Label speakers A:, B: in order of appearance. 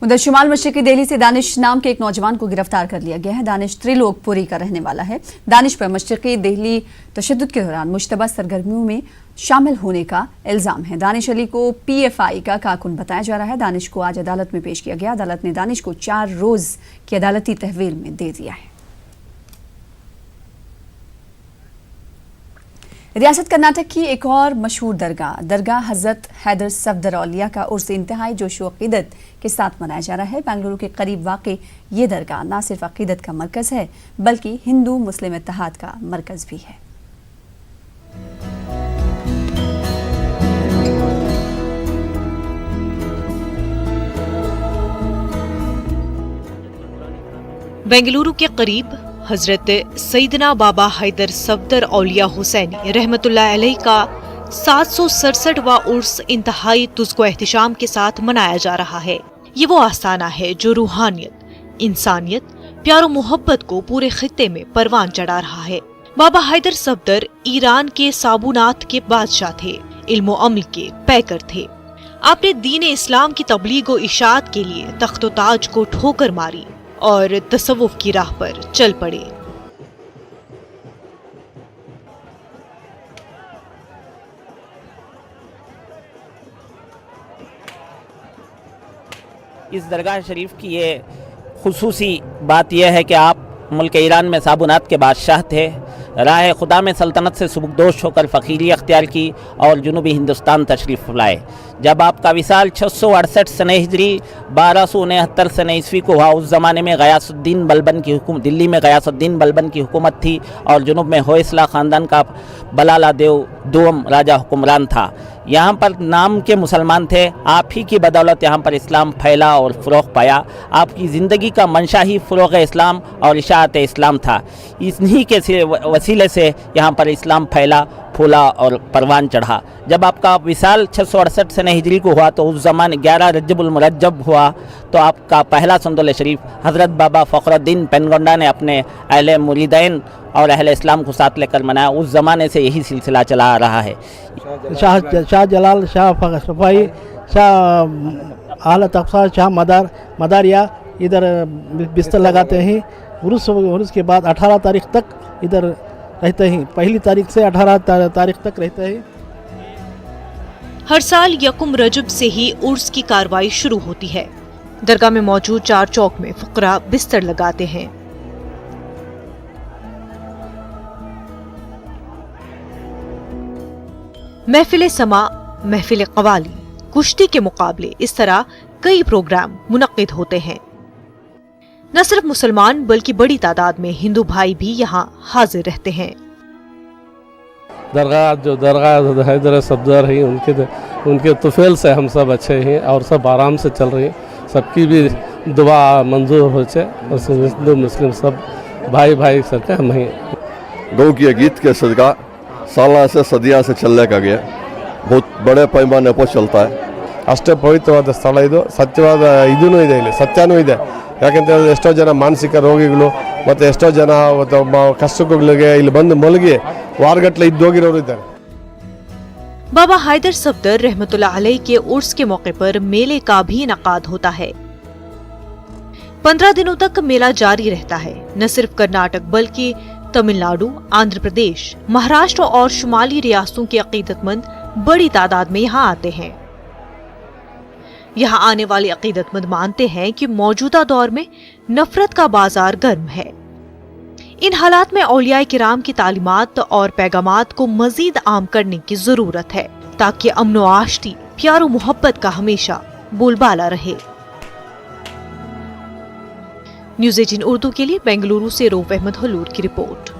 A: उधर शुमाल मशरकी दिल्ली से दानिश नाम के एक नौजवान को गिरफ्तार कर लिया गया है। दानिश त्रिलोकपुरी का रहने वाला है। दानिश पर मशरकी दिल्ली तशद्दुद के दौरान मुश्तबा सरगर्मियों में शामिल होने का इल्जाम है। दानिश अली को PFI का कारकुन बताया जा रहा है। दानिश को आज अदालत में पेश किया गया। अदालत ने दानिश को 4 रोज की अदालती तहवील में दे दिया है। रियासत कर्नाटक की एक और मशहूर दरगाह हजरत हैदर सफदर औलिया का उर्स इंतहाई जोश व अक़ीदत के साथ मनाया जा रहा है। बेंगलुरु के करीब वाक़ ये दरगाह न सिर्फ अक़ीदत का मरकज़ है बल्कि हिंदू मुस्लिम इत्तेहाद का मरकज़ भी है।
B: बेंगलुरु के करीब हजरत सईदना बाबा हैदर सफदर औलिया हुसैनी रहमतुल्लाह अलैह का 767वां उर्स इंतहाई तुज़्को एहतिशाम के साथ मनाया जा रहा है। ये वो आस्थाना है जो रूहानियत, इंसानियत, प्यार और मोहब्बत को पूरे खित्ते में परवान चढ़ा रहा है। बाबा हैदर सफदर ईरान के साबुनात के बादशाह थे, इल्म अमल के पैकर थे। आपने दीन इस्लाम की तबलीग और इशाअत के लिए तख्त व ताज को ठोकर मारी और तसव्वुफ की राह पर चल पड़े।
C: इस दरगाह शरीफ की ये खुसूसी बात यह है कि आप मुल्क ईरान में साबुनात के बादशाह थे। राह खुदा में सल्तनत से सुबुकदोश होकर फ़कीरी अख्तियार की और जुनूबी हिंदुस्तान तशरीफ़ लाए। जब आपका विसाल 668 सने हिजरी 1269 सने ईस्वी को हुआ, उस ज़माने में गयासुद्दीन बलबन की हुकूमत, दिल्ली में गयासुद्दीन बलबन की हुकूमत थी और जुनूब में होयसला ख़ानदान का बलाला देव दोम राजा हुक्मरान था। यहाँ पर नाम के मुसलमान थे। आप ही की बदौलत यहाँ पर इस्लाम फैला और फ़रोग़ पाया। आपकी ज़िंदगी का मंशा ही फ़रोग़ इस्लाम और इशाअत इस्लाम था। इन्हीं के वसीले से यहाँ पर इस्लाम फैला, फूला और परवान चढ़ा। जब आपका विसाल 668 सने हिजरी को हुआ तो उस ज़माने 11 रजबुल मुरज्जब हुआ तो आपका पहला संदुल शरीफ हज़रत बाबा फ़खरुद्दीन पेनगोंडा ने अपने अहले मुरीदैन और अहले इस्लाम को साथ लेकर मनाया। उस ज़माने से यही सिलसिला चला आ रहा है।
D: शाह जलाल, शाह सफ़ाई, शाह आला तफ़सा, शाह मदारिया इधर बिस्तर लगाते हैं। उर्स के बाद 18 तारीख तक इधर रहते हैं। पहली तारीख से 18 तारीख तक रहते हैं।
B: हर साल यकुम रजब से ही उर्स की कार्रवाई शुरू होती है। दरगाह में मौजूद 4 चौक में फुकरा बिस्तर लगाते हैं। महफिल समा, महफिल कवाली, कुश्ती के मुकाबले, इस तरह कई प्रोग्राम मुनक्किद होते हैं। न सिर्फ मुसलमान बल्कि बड़ी तादाद में हिंदू भाई भी यहाँ हाजिर रहते हैं।
E: दरगाह हैदर सफदर है, उनके तुफैल से हम सब अच्छे हैं और सब आराम से चल रहे हैं। सबकी भी दुआ मंजूर हो जाए और हिंदू मुस्लिम सब भाई भाई सबके हम हैं।
F: गौ की गीत के सदका साल से सदियाँ से चलने का गया, बहुत बड़े पैमाने पर चलता है।
E: ಅಷ್ಟೇ ಪವಿತ್ರವಾದ ಸ್ಥಳ ಇದು, ಸತ್ಯವಾದ ಇದೂ ಇದೆ, ಇಲ್ಲಿ ಸತ್ಯನೂ ಇದೆ। ಯಾಕೆಂತ ಹೇಳಿದ್ರೆ ಎಷ್ಟೋ ಜನ ಮಾನಸಿಕ ರೋಗಿಗಳು ಮತ್ತು ಎಷ್ಟೋ ಜನ ಕಷ್ಟಗಳಿಗೆ ಇಲ್ಲಿ ಬಂದು ಮಲಗಿ ವಾರಗಟ್ಟಲೆ ಇದ್ದೋಗಿರೋರು ಇದ್ದಾರೆ।
B: बाबा हैदर सफदर रहमतुल्लाह अलैह के उर्स के मौके पर मेले का भी इनकाद होता है। 15 दिनों तक मेला जारी रहता है। न सिर्फ कर्नाटक बल्कि तमिलनाडु, आंध्र प्रदेश, महाराष्ट्र और शुमाली रियासतों के अकीदतमंद बड़ी तादाद में यहाँ आते हैं। यहाँ आने वाले अकीदतमंद मानते हैं कि मौजूदा दौर में नफरत का बाजार गर्म है। इन हालात में औलिया किराम की तालीमात और पैगामात को मजीद आम करने की जरूरत है ताकि अमन व आश्ती, प्यार व मोहब्बत का हमेशा बोलबाला रहे। न्यूज़ 18 उर्दू के लिए बेंगलुरु से रऊफ अहमद हलूर की रिपोर्ट।